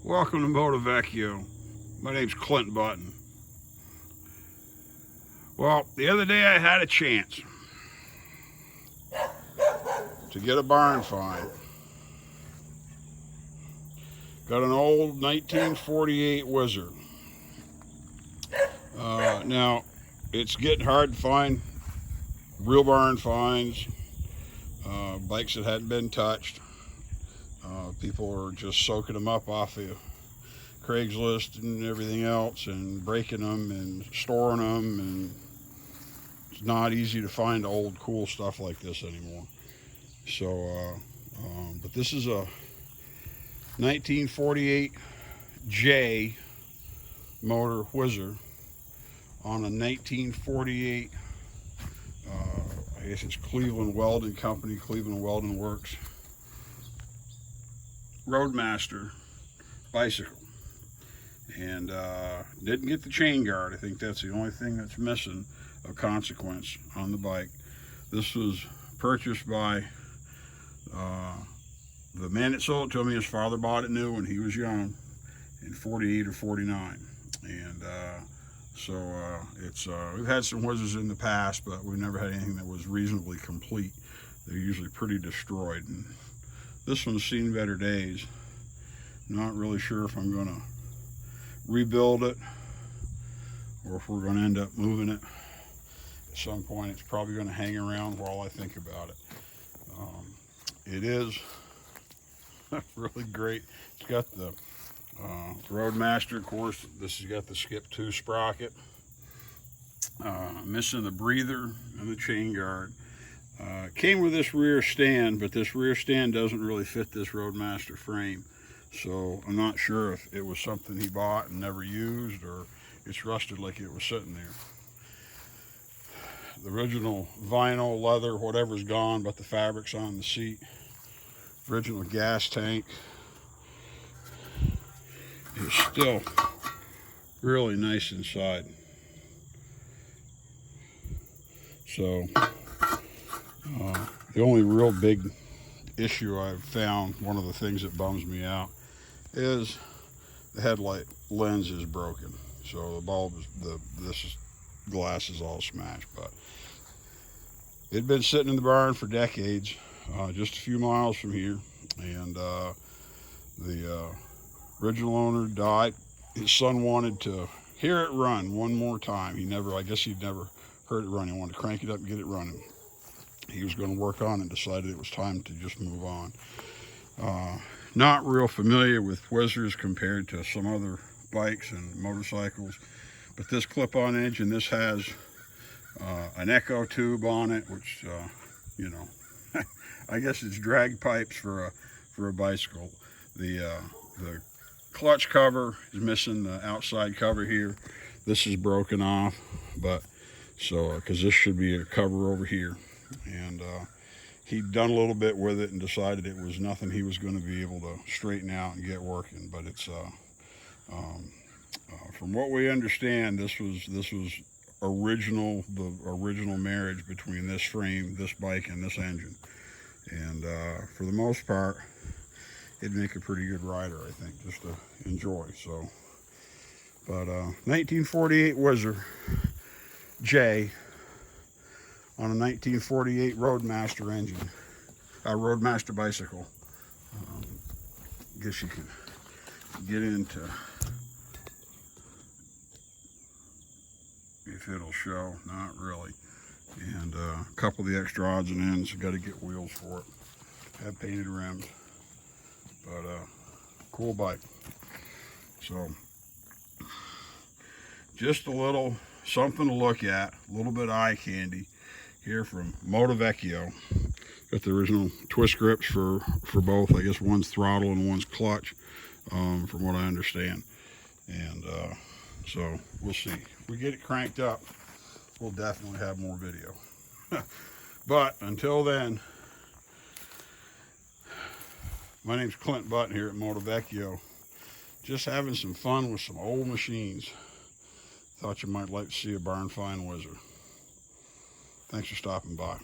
Welcome to Moto Vecchio. My name's Clint Button. Well, the other day I had a chance to get a barn find. Got an old 1948 Whizzer. Now, it's getting hard to find real barn finds, bikes that hadn't been touched. People are just soaking them up off of Craigslist and everything else and breaking them and storing them, and it's not easy to find old cool stuff like this anymore. So but this is a 1948 J motor Whizzer on a 1948 I guess it's Cleveland Welding Company, Cleveland Welding Works Roadmaster bicycle. And didn't get the chain guard. I think that's the only thing that's missing of consequence on the bike. This was purchased by the man that sold it to me. His father bought it new when he was young, in 48 or 49. And it's we've had some Whizzers in the past, but we've never had anything that was reasonably complete. They're usually pretty destroyed, and this one's seen better days. Not really sure if I'm gonna rebuild it or if we're gonna end up moving it at some point. It's probably gonna hang around while I think about it. It is really great. It's got the Roadmaster, of course. This has got the Skip 2 sprocket. Missing the breather and the chain guard. Came with this rear stand, but this rear stand doesn't really fit this Roadmaster frame. So I'm not sure if it was something he bought and never used, or it's rusted like it was sitting there. The original vinyl, leather, whatever's gone, but the fabric's on the seat. Original gas tank is still really nice inside. So the only real big issue I've found, one of the things that bums me out, is the headlight lens is broken. So the bulb is, glass is all smashed. But it'd been sitting in the barn for decades, just a few miles from here, and the original owner died. His son wanted to hear it run one more time. I guess he'd never heard it run. He wanted to crank it up and get it running. He was going to work on it and decided it was time to just move on. Not real familiar with Whizzers compared to some other bikes and motorcycles, but this clip-on engine, this has an echo tube on it, which you know, I guess it's drag pipes for a bicycle. The clutch cover is missing the outside cover here. This is broken off, but because this should be a cover over here. And he'd done a little bit with it and decided it was nothing he was going to be able to straighten out and get working. But it's from what we understand, this was the original marriage between this frame, this bike, and this engine. And for the most part, it'd make a pretty good rider, I think, just to enjoy. So, but 1948 Whizzer J on a 1948 Roadmaster engine, a Roadmaster bicycle. I guess you can get into if it'll show. Not really. And a couple of the extra odds and ends. Got to get wheels for it. Have painted rims, but cool bike. So just a little something to look at, a little bit of eye candy here from Moto Vecchio. Got the original twist grips for both. I guess one's throttle and one's clutch, from what I understand. And so we'll see. If we get it cranked up, we'll definitely have more video. But until then, my name's Clint Button here at Moto Vecchio. Just having some fun with some old machines. Thought you might like to see a barn find Whizzer. Thanks for stopping by.